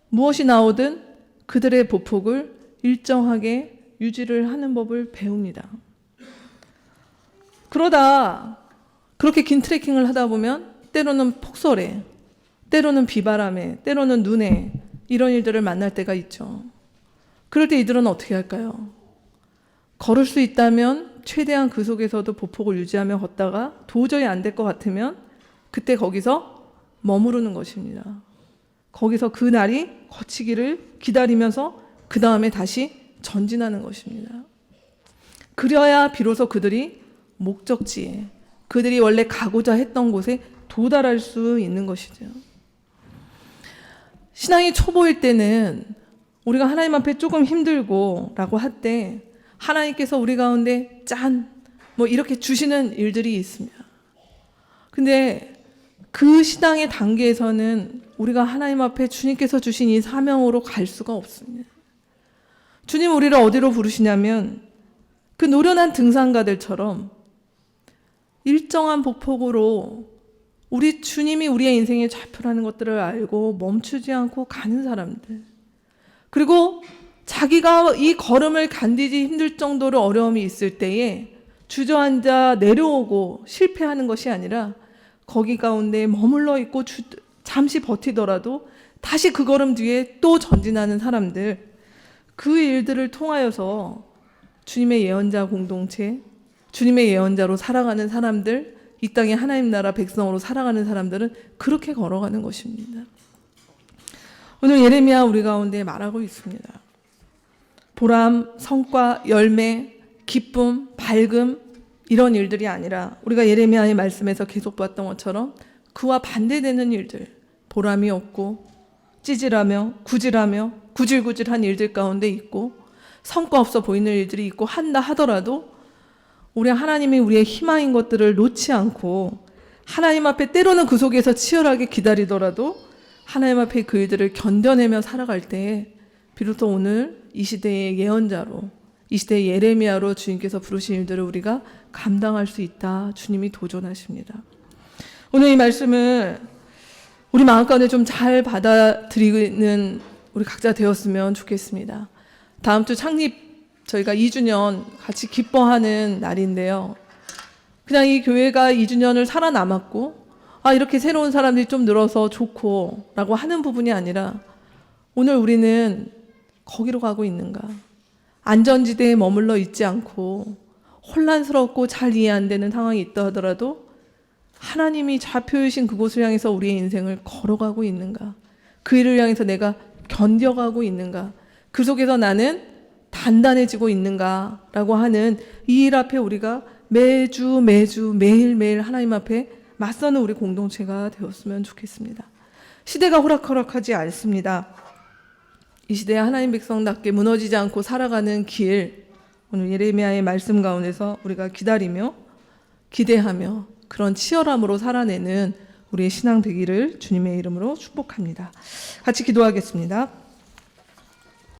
무엇이 나오든 그들의 보폭을 일정하게 유지를 하는 법을 배웁니다. 그러다 그렇게 긴 트레킹을 하다 보면 때로는 폭설에, 때로는 비바람에, 때로는 눈에 이런 일들을 만날 때가 있죠. 그럴 때 이들은 어떻게 할까요? 걸을 수 있다면 최대한 그 속에서도 보폭을 유지하며 걷다가 도저히 안 될 것 같으면 그때 거기서 머무르는 것입니다. 거기서 그 날이 거치기를 기다리면서 그 다음에 다시 전진하는 것입니다. 그래야 비로소 그들이 목적지에, 그들이 원래 가고자 했던 곳에 도달할 수 있는 것이죠. 신앙이 초보일 때는 우리가 하나님 앞에 조금 힘들고 라고 할 때 하나님께서 우리 가운데 뭐 이렇게 주시는 일들이 있습니다. 근데 그 신앙의 단계에서는 우리가 하나님 앞에 주님께서 주신 이 사명으로 갈 수가 없습니다. 주님 우리를 어디로 부르시냐면 그 노련한 등산가들처럼 일정한 보폭으로 우리 주님이 우리의 인생의 좌표라는 것들을 알고 멈추지 않고 가는 사람들, 그리고 자기가 이 걸음을 견디지 힘들 정도로 어려움이 있을 때에 주저앉아 내려오고 실패하는 것이 아니라 거기 가운데 머물러 있고 잠시 버티더라도 다시 그 걸음 뒤에 또 전진하는 사람들, 그 일들을 통하여서 주님의 예언자 공동체, 주님의 예언자로 살아가는 사람들, 이 땅의 하나님 나라 백성으로 살아가는 사람들은 그렇게 걸어가는 것입니다. 오늘 예레미야 우리 가운데 말하고 있습니다. 보람, 성과, 열매, 기쁨, 밝음 이런 일들이 아니라 우리가 예레미야의 말씀에서 계속 봤던 것처럼 그와 반대되는 일들, 보람이 없고 찌질하며 구질하며 구질구질한 일들 가운데 있고 성과 없어 보이는 일들이 있고 한다 하더라도 우리 하나님이 우리의 희망인 것들을 놓지 않고 하나님 앞에 때로는 그 속에서 치열하게 기다리더라도 하나님 앞에 그 일들을 견뎌내며 살아갈 때 비로소 오늘 이 시대의 예언자로, 이 시대 예레미야로 주님께서 부르신 일들을 우리가 감당할 수 있다. 주님이 도전하십니다. 오늘 이 말씀을 우리 마음 가운데 좀 잘 받아들이는 우리 각자 되었으면 좋겠습니다. 다음 주 창립 저희가 2주년 같이 기뻐하는 날인데요. 그냥 이 교회가 2주년을 살아남았고 이렇게 새로운 사람들이 좀 늘어서 좋고 라고 하는 부분이 아니라 오늘 우리는 거기로 가고 있는가? 안전지대에 머물러 있지 않고 혼란스럽고 잘 이해 안 되는 상황이 있다 하더라도 하나님이 좌표이신 그곳을 향해서 우리의 인생을 걸어가고 있는가? 그 일을 향해서 내가 견뎌가고 있는가? 그 속에서 나는 단단해지고 있는가? 라고 하는 이 일 앞에 우리가 매주 매일매일 하나님 앞에 맞서는 우리 공동체가 되었으면 좋겠습니다. 시대가 호락호락하지 않습니다. 이 시대에 하나님 백성답게 무너지지 않고 살아가는 길, 오늘 예레미야의 말씀 가운데서 우리가 기다리며 기대하며 그런 치열함으로 살아내는 우리의 신앙 되기를 주님의 이름으로 축복합니다. 같이 기도하겠습니다.